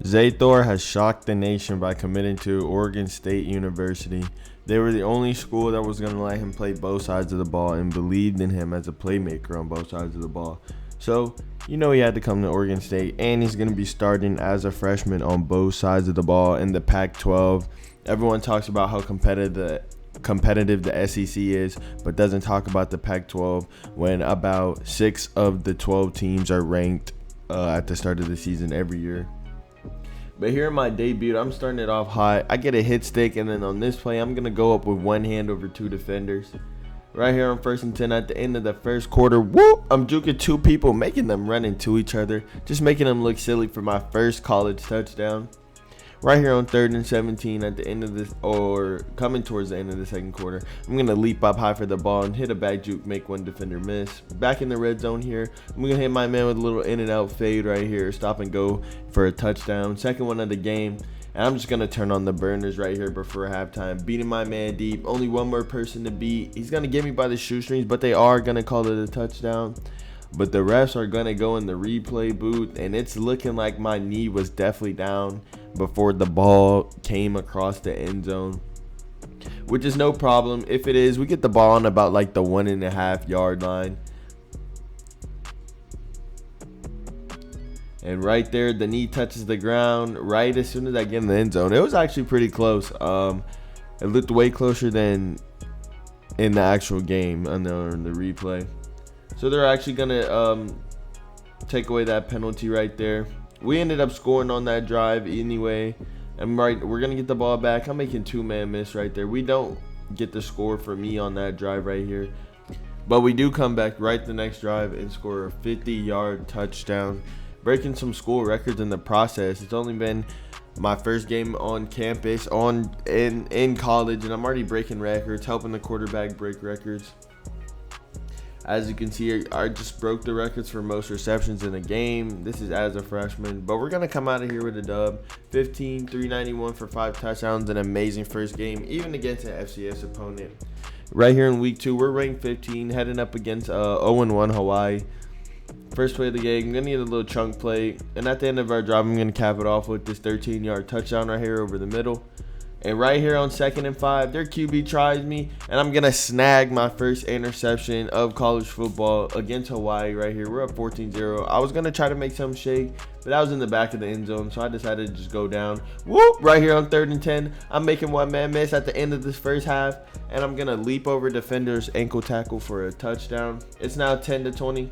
Thor has shocked the nation by committing to Oregon State University. They were the only school that was going to let him play both sides of the ball and believed in him as a playmaker on both sides of the ball. So, he had to come to Oregon State, and he's going to be starting as a freshman on both sides of the ball in the Pac-12. Everyone talks about how competitive the SEC is, but doesn't talk about the Pac-12 when about 6 of the 12 teams are ranked at the start of the season every year. But here in my debut, I'm starting it off hot. I get a hit stick, and then on this play, I'm going to go up with one hand over 2 defenders. Right here on 1st and 10 at the end of the first quarter, whoop, I'm juking 2 people, making them run into each other, just making them look silly for my first college touchdown. Right here on 3rd and 17 at the end of this, or coming towards the end of the second quarter, I'm going to leap up high for the ball and hit a back juke, make one defender miss. Back in the red zone here, I'm going to hit my man with a little in and out fade right here, stop and go for a touchdown. Second one of the game, and I'm just going to turn on the burners right here before halftime, beating my man deep. Only one more person to beat. He's going to get me by the shoestrings, but they are going to call it a touchdown. But the refs are going to go in the replay booth, and it's looking like my knee was definitely down before the ball came across the end zone, which is no problem. If it is, we get the ball on about like the 1.5 yard line. And right there, the knee touches the ground right as soon as I get in the end zone. It was actually pretty close. It looked way closer than in the actual game in the replay. So they're actually going to take away that penalty right there. We ended up scoring on that drive anyway. And we're going to get the ball back. I'm making 2-man miss right there. We don't get the score for me on that drive right here. But we do come back right the next drive and score a 50-yard touchdown, breaking some school records in the process. It's only been my first game on campus in college, and I'm already breaking records, helping the quarterback break records. As you can see, I just broke the records for most receptions in a game. This is as a freshman. But we're going to come out of here with a dub. 15, 391 for 5 touchdowns. An amazing first game, even against an FCS opponent. Right here in week 2, we're ranked 15, heading up against 0-1 Hawaii. First play of the game, I'm going to get a little chunk play. And at the end of our drive, I'm going to cap it off with this 13-yard touchdown right here over the middle. And right here on 2nd and 5, their QB tries me, and I'm going to snag my first interception of college football against Hawaii right here. We're up 14-0. I was going to try to make some shake, but I was in the back of the end zone, so I decided to just go down. Whoop! Right here on 3rd and 10, I'm making one-man miss at the end of this first half, and I'm going to leap over defender's ankle tackle for a touchdown. It's now 10-20.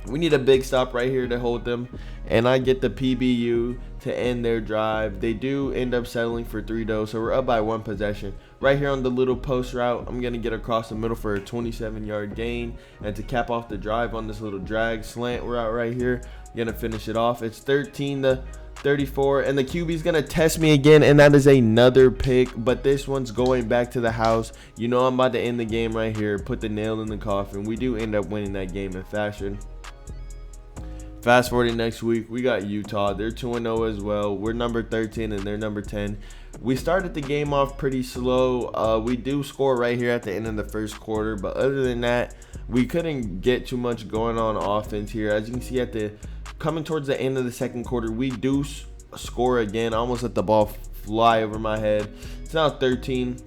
We need a big stop right here to hold them, and I get the PBU to end their drive. They do end up settling for 3 though, so we're up by 1 possession. Right here on the little post route, I'm going to get across the middle for a 27-yard gain, and to cap off the drive on this little drag slant route right here, I'm going to finish it off. It's 13-34, and the QB's going to test me again, and that is another pick, but this one's going back to the house. I'm about to end the game right here, put the nail in the coffin. We do end up winning that game in fashion. Fast forwarding next week, we got Utah. They're 2-0 as well. We're number 13 and they're number 10. We started the game off pretty slow. We do score right here at the end of the first quarter, but other than that, we couldn't get too much going on offense here. As you can see, coming towards the end of the second quarter, we do score again. I almost let the ball fly over my head. It's now 13.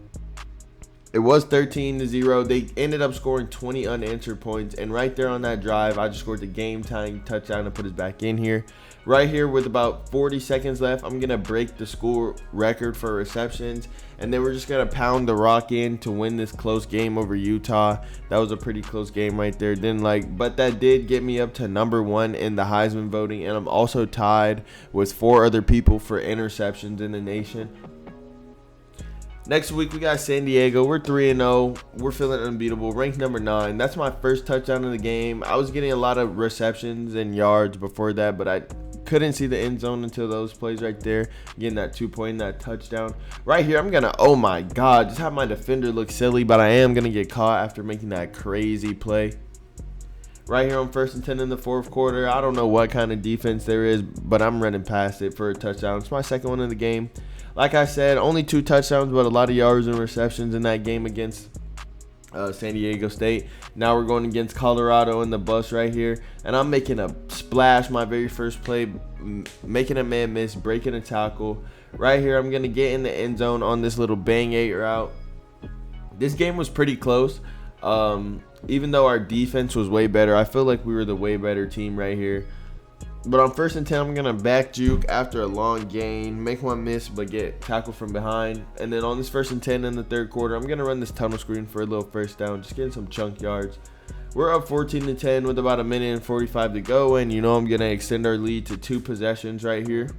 It was 13-0. They ended up scoring 20 unanswered points. And right there on that drive, I just scored the game-tying touchdown to put us back in here. Right here with about 40 seconds left, I'm going to break the school record for receptions. And then we're just going to pound the rock in to win this close game over Utah. That was a pretty close game right there. But that did get me up to number 1 in the Heisman voting. And I'm also tied with 4 other people for interceptions in the nation. Next week, we got San Diego. We're 3-0. We're feeling unbeatable. Ranked number 9. That's my first touchdown in the game. I was getting a lot of receptions and yards before that, but I couldn't see the end zone until those plays right there. Getting that 2-point, that touchdown. Right here, I'm going to, oh my God, just have my defender look silly, but I am going to get caught after making that crazy play. Right here on 1st and 10 in the fourth quarter. I don't know what kind of defense there is, but I'm running past it for a touchdown. It's my second one in the game. Like I said, only 2 touchdowns, but a lot of yards and receptions in that game against San Diego State. Now we're going against Colorado in the bus right here, and I'm making a splash my very first play, making a man miss, breaking a tackle. Right here, I'm gonna get in the end zone on this little bang 8 route. This game was pretty close. Even though our defense was way better, I feel like we were the way better team right here. But on 1st and 10, I'm going to back juke after a long gain, make one miss, but get tackled from behind. And then on this 1st and 10 in the 3rd quarter, I'm going to run this tunnel screen for a little first down, just getting some chunk yards. We're up 14-10 with about a minute and 45 to go, and you know I'm going to extend our lead to 2 possessions right here.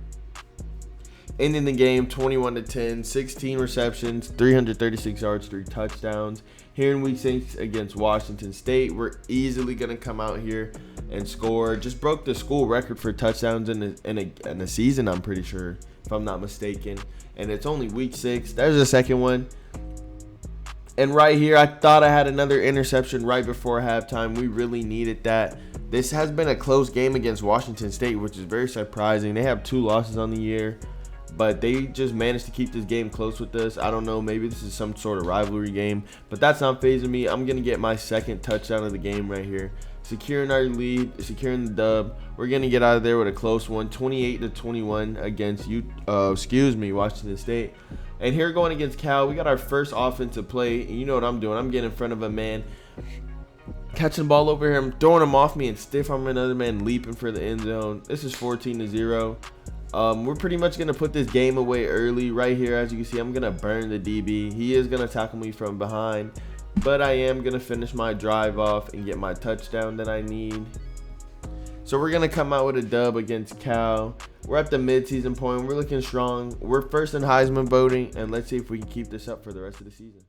Ending the game 21-10, 16 receptions, 336 yards, 3 touchdowns. Here in week 6 against Washington State, we're easily going to come out here and score. Just broke the school record for touchdowns in a season, I'm pretty sure, if I'm not mistaken. And it's only week 6. There's a second one. And right here, I thought I had another interception right before halftime. We really needed that. This has been a close game against Washington State, which is very surprising. They have 2 losses on the year, but they just managed to keep this game close with us. I don't know, maybe this is some sort of rivalry game, but that's not fazing me. I'm going to get my 2nd touchdown of the game right here. Securing our lead, securing the dub. We're going to get out of there with a close one, 28-21 against Washington State. And here going against Cal, we got our first offensive play. And you know what I'm doing. I'm getting in front of a man, catching the ball over here. I'm throwing him off me and stiff arm another man, leaping for the end zone. This is 14-0. We're pretty much going to put this game away early. Right here, as you can see, I'm going to burn the DB. He is going to tackle me from behind, but I am going to finish my drive off and get my touchdown that I need. So we're going to come out with a dub against Cal. We're at the midseason point. We're looking strong. We're first in Heisman voting, and let's see if we can keep this up for the rest of the season.